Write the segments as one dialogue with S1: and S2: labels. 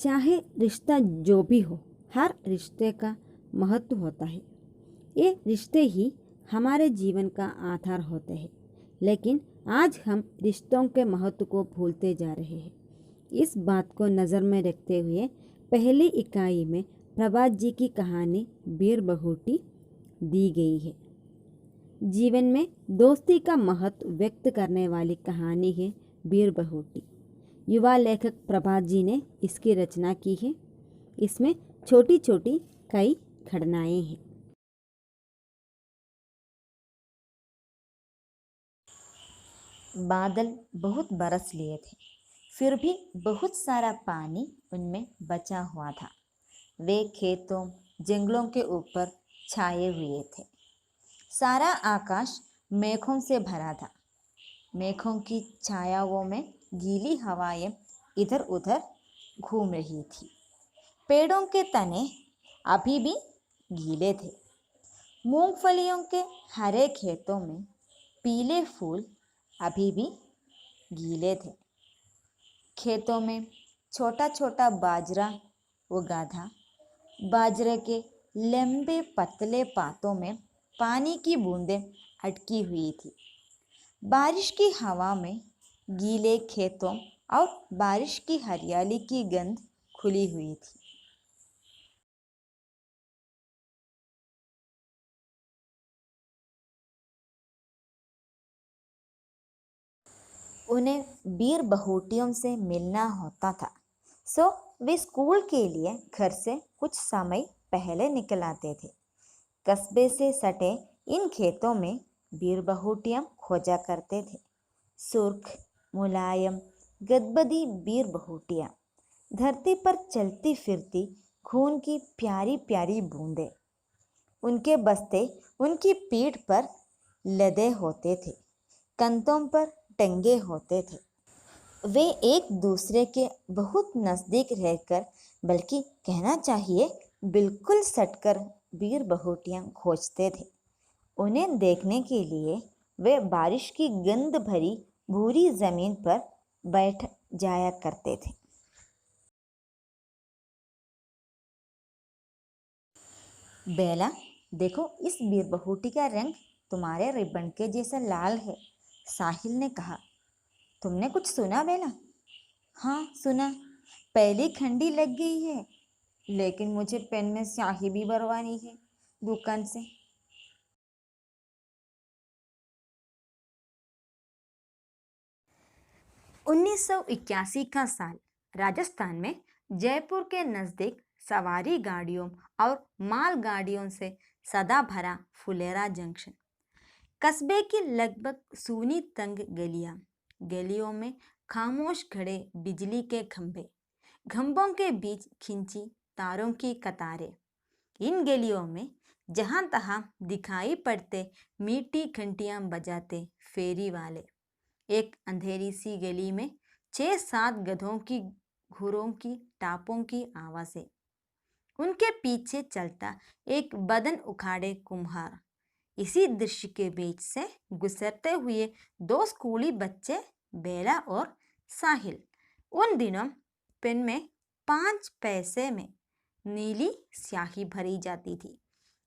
S1: चाहे रिश्ता जो भी हो, हर रिश्ते का महत्व होता है। ये रिश्ते ही हमारे जीवन का आधार होते हैं, लेकिन आज हम रिश्तों के महत्व को भूलते जा रहे हैं। इस बात को नज़र में रखते हुए पहली इकाई में प्रभात जी की कहानी बीर बहुटी दी गई है। जीवन में दोस्ती का महत्व व्यक्त करने वाली कहानी है बीर बहुटी। युवा लेखक प्रभात जी ने इसकी रचना की है। इसमें छोटी छोटी कई घटनाएं हैं।
S2: बादल बहुत बरस लिए थे, फिर भी बहुत सारा पानी उनमें बचा हुआ था। वे खेतों जंगलों के ऊपर छाए हुए थे। सारा आकाश मेघों से भरा था। मेघों की छायाओं में गीली हवाएं इधर उधर घूम रही थी। पेड़ों के तने अभी भी गीले थे। मूंगफलियों के हरे खेतों में पीले फूल अभी भी गीले थे। खेतों में छोटा छोटा बाजरा उगा था। बाजरे के लंबे पतले पातों में पानी की बूंदें अटकी हुई थी। बारिश की हवा में गीले खेतों और बारिश की हरियाली की गंध खुली हुई थी। उन्हें बीर बहुटियों से मिलना होता था, सो वे स्कूल के लिए घर से कुछ समय पहले निकल आते थे। कस्बे से सटे इन खेतों में बीर बहुटियाँ खोजा करते थे। सुर्ख मुलायम गदबदी बीर बहुटियाँ, धरती पर चलती फिरती खून की प्यारी प्यारी बूंदें। उनके बस्ते उनकी पीठ पर लदे होते थे, कंधों पर टंगे होते थे। वे एक दूसरे के बहुत नज़दीक रहकर, बल्कि कहना चाहिए बिल्कुल सटकर बीर बहुटियाँ खोजते थे। उन्हें देखने के लिए वे बारिश की गंध भरी भूरी जमीन पर बैठ जाया करते थे। बेला, देखो इस बीर बहुटी का रंग तुम्हारे रिबन के जैसा लाल है, साहिल ने कहा। तुमने कुछ सुना बेला? हाँ सुना, पहली खंडी लग गई है, लेकिन मुझे पेन में स्याही भी भरवानी है दुकान से। 1981 का साल राजस्थान में जयपुर के नज़दीक सवारी गाड़ियों और माल गाड़ियों से सदा भरा फुलेरा जंक्शन। कस्बे की लगभग सूनी तंग गलियों में खामोश खड़े बिजली के खंभे, खंभों के बीच खिंची तारों की कतारें। इन गलियों में जहां तहां दिखाई पड़ते मीठी घंटियां बजाते फेरी वाले। एक अंधेरी सी गली में 6-7 गधों की घुरों की टापों की आवाज़ें। उनके पीछे चलता एक बदन उखाड़े कुम्हार। इसी दृश्य के बीच से गुजरते हुए 2 स्कूली बच्चे, बेला और साहिल। उन दिनों पेन में 5 पैसे में नीली स्याही भरी जाती थी।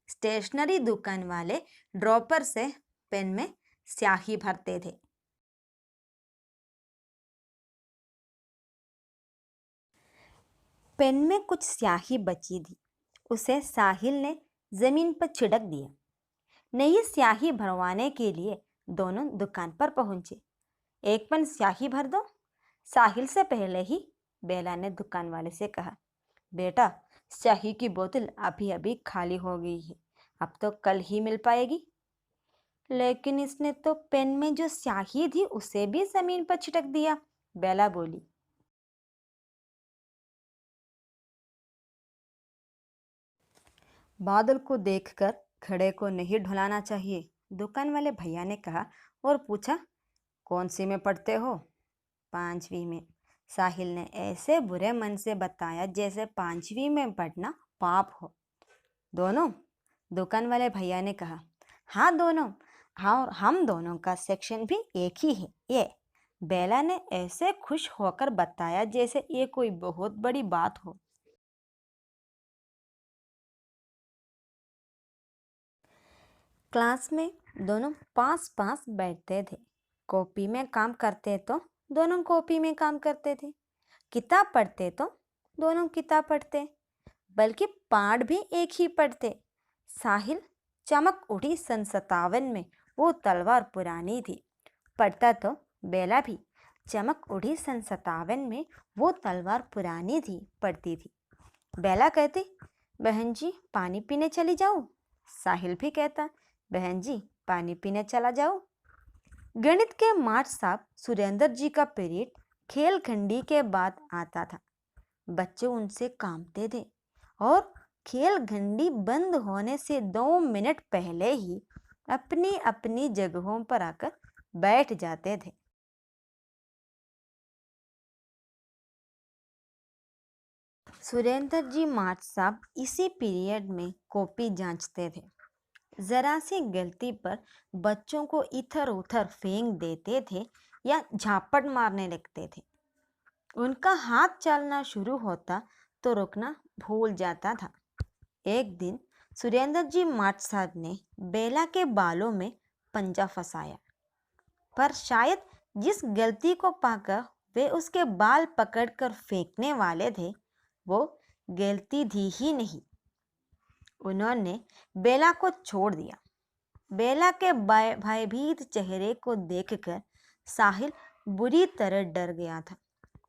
S2: स्टेशनरी दुकान वाले ड्रॉपर से पेन में स्याही भरते थे। पेन में कुछ स्याही बची थी, उसे साहिल ने जमीन पर छिड़क दिया। नई स्याही भरवाने के लिए दोनों दुकान पर पहुंचे। एक पेन स्याही भर दो, साहिल से पहले ही बेला ने दुकान वाले से कहा। बेटा, स्याही की बोतल अभी अभी खाली हो गई है, अब तो कल ही मिल पाएगी। लेकिन इसने तो पेन में जो स्याही थी उसे भी जमीन पर छिड़क दिया, बेला बोली। बादल को देखकर घड़े को नहीं ढुलाना चाहिए, दुकान वाले भैया ने कहा और पूछा, कौन सी में पढ़ते हो? 5वीं में, साहिल ने ऐसे बुरे मन से बताया जैसे 5वीं में पढ़ना पाप हो। दोनों? दुकान वाले भैया ने कहा। हाँ दोनों, हाँ, और हम दोनों का सेक्शन भी एक ही है। ये बेला ने ऐसे खुश होकर बताया जैसे ये कोई बहुत बड़ी बात हो। क्लास में दोनों पास पास बैठते थे। कॉपी में काम करते तो दोनों कॉपी में काम करते थे। किताब पढ़ते तो दोनों किताब पढ़ते, बल्कि पाठ भी एक ही पढ़ते। साहिल चमक उठी सन 57 में वो तलवार पुरानी थी, पढ़ता तो बेला भी चमक उठी सन 57 में वो तलवार पुरानी थी पढ़ती थी। बेला कहती, बहन जी पानी पीने चली जाऊं। साहिल भी कहता, बहन जी पानी पीने चला जाओ। गणित के मास्टर साहब सुरेंद्र जी का पीरियड खेल खंडी के बाद आता था। बच्चे उनसे कांपते थे और खेल खंडी बंद होने से 2 मिनट पहले ही अपनी अपनी जगहों पर आकर बैठ जाते थे। सुरेंद्र जी मास्टर साहब इसी पीरियड में कॉपी जांचते थे। जरा सी गलती पर बच्चों को इधर उधर फेंक देते थे या झापट मारने लगते थे। उनका हाथ चलना शुरू होता तो रुकना भूल जाता था। एक दिन सुरेंद्र जी मास्टर साहब ने बेला के बालों में पंजा फंसाया, पर शायद जिस गलती को पाकर वे उसके बाल पकड़कर फेंकने वाले थे, वो गलती थी ही नहीं। उन्होंने बेला को छोड़ दिया। बेला के भयभीत चेहरे को देखकर साहिल बुरी तरह डर गया था।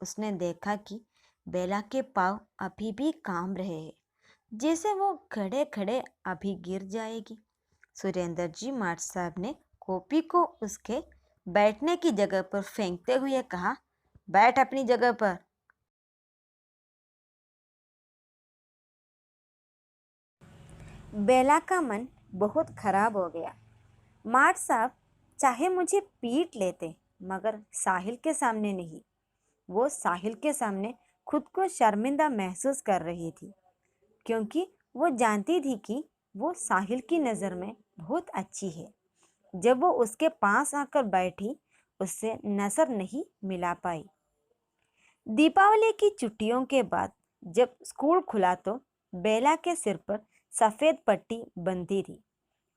S2: उसने देखा कि बेला के पाँव अभी भी कांप रहे हैं, जैसे वो खड़े खड़े अभी गिर जाएगी। सुरेंद्र जी मास्टर साहब ने कॉपी को उसके बैठने की जगह पर फेंकते हुए कहा, बैठ अपनी जगह पर। बेला का मन बहुत खराब हो गया। मास्टर साहब चाहे मुझे पीट लेते, मगर साहिल के सामने नहीं। वो साहिल के सामने खुद को शर्मिंदा महसूस कर रही थी, क्योंकि वो जानती थी कि वो साहिल की नज़र में बहुत अच्छी है। जब वो उसके पास आकर बैठी, उससे नजर नहीं मिला पाई। दीपावली की छुट्टियों के बाद जब स्कूल खुला तो बेला के सिर पर सफ़ेद पट्टी बंधी थी।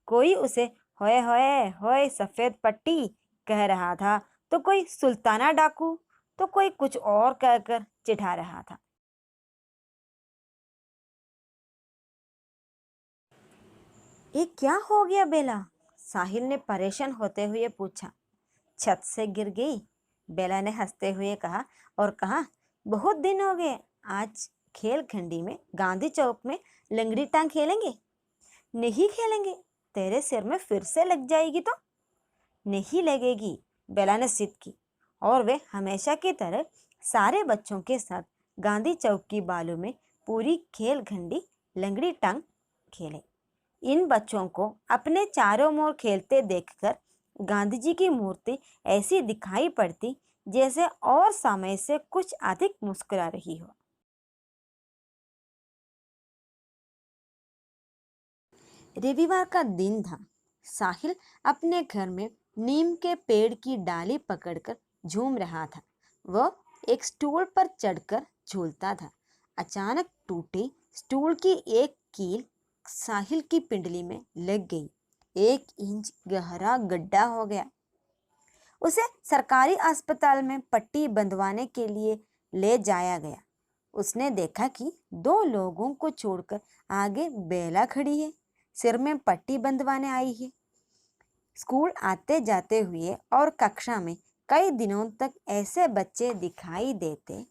S2: कोई उसे होए होए होए सफ़ेद पट्टी कह रहा था, तो कोई सुल्ताना डाकू, तो कोई कुछ और कहकर चिढ़ा रहा था। ये क्या हो गया बेला? साहिल ने परेशान होते हुए पूछा। छत से गिर गई, बेला ने हंसते हुए कहा और कहा, बहुत दिन हो गए, आज खेल खंडी में गांधी चौक में लंगड़ी टांग खेलेंगे। नहीं खेलेंगे, तेरे सिर में फिर से लग जाएगी तो। नहीं लगेगी, बेला ने जिद की, और वे हमेशा की तरह सारे बच्चों के साथ गांधी चौक की बालों में पूरी खेल खंडी लंगड़ी टांग खेले। इन बच्चों को अपने चारों ओर खेलते देखकर गांधी जी की मूर्ति ऐसी दिखाई पड़ती जैसे और समय से कुछ अधिक मुस्कुरा रही हो। रविवार का दिन था। साहिल अपने घर में नीम के पेड़ की डाली पकड़कर झूम रहा था। वह एक स्टूल पर चढ़कर झूलता था। अचानक टूटी स्टूल की एक कील साहिल की पिंडली में लग गई। 1 इंच गहरा गड्ढा हो गया। उसे सरकारी अस्पताल में पट्टी बंधवाने के लिए ले जाया गया। उसने देखा कि 2 लोगों को छोड़कर आगे बेला खड़ी है, सिर में पट्टी बंधवाने आई है। स्कूल आते जाते हुए और कक्षा में कई दिनों तक ऐसे बच्चे दिखाई देते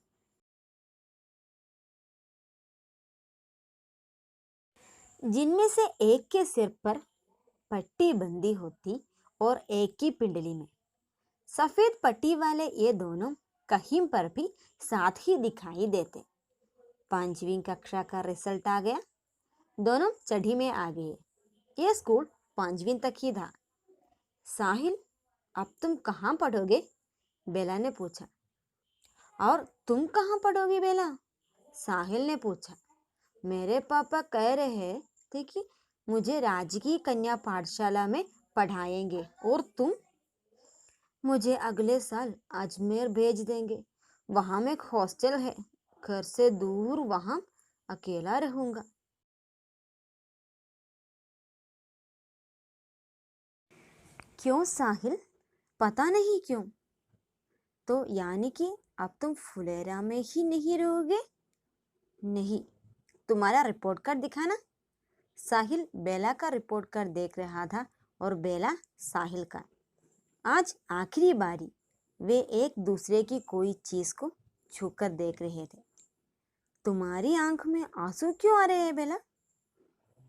S2: जिनमें से एक के सिर पर पट्टी बंधी होती और एक की पिंडली में। सफेद पट्टी वाले ये दोनों कहीं पर भी साथ ही दिखाई देते। 5वीं कक्षा का रिजल्ट आ गया। दोनों चढ़ी में आ गए। ये स्कूल 5वीं तक ही था। साहिल, अब तुम कहाँ पढ़ोगे? बेला ने पूछा। और तुम कहाँ पढ़ोगी बेला? साहिल ने पूछा। मेरे पापा कह रहे थे कि मुझे राजकीय कन्या पाठशाला में पढ़ाएंगे, और तुम? मुझे अगले साल अजमेर भेज देंगे। वहां में एक हॉस्टल है, घर से दूर, वहां अकेला रहूंगा। क्यों साहिल? पता नहीं क्यों। तो यानी कि अब तुम फुलेरा में ही नहीं रहोगे? नहीं। तुम्हारा रिपोर्ट कार्ड दिखाना। साहिल बेला का रिपोर्ट कार्ड देख रहा था और बेला साहिल का। आज आखिरी बारी वे एक दूसरे की कोई चीज को छूकर देख रहे थे। तुम्हारी आंख में आंसू क्यों आ रहे हैं बेला?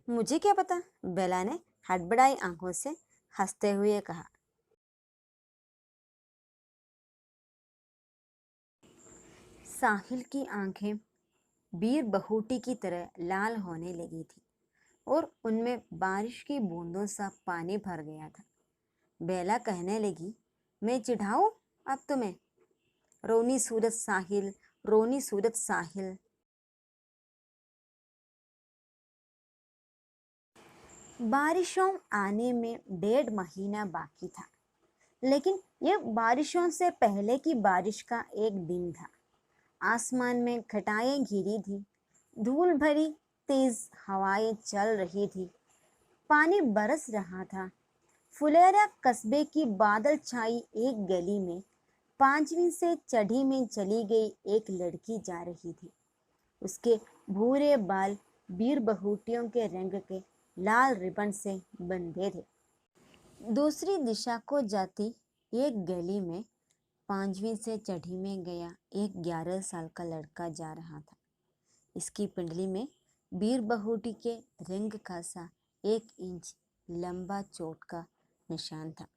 S2: मुझे क्या पता, बेला ने हड़बड़ाई आंखों से हंसते हुए कहा। साहिल की आंखें बीर बहूटी की तरह लाल होने लगी थी और उनमें बारिश की बूंदों सा पानी भर गया था। बेला कहने लगी, मैं चिढ़ाऊं अब तुम्हें? रोनी सूरत साहिल, रोनी सूरत साहिल। बारिशों आने में 1.5 महीना बाकी था, लेकिन यह बारिशों से पहले की बारिश का एक दिन था। आसमान में घटाएं घिरी थी, धूल भरी तेज हवाएं चल रही थी, पानी बरस रहा था। फुलेरा कस्बे की बादल छाई एक गली में 5वीं से चढ़ी में चली गई एक लड़की जा रही थी। उसके भूरे बाल बीर बहूटियों के रंग के लाल रिबन से बंधे थे। दूसरी दिशा को जाती एक गली में 5वीं से चढ़ी में गया एक 11 साल का लड़का जा रहा था। इसकी पिंडली में बीर बहूटी के रंग का सा 1 इंच लंबा चोट का निशान था।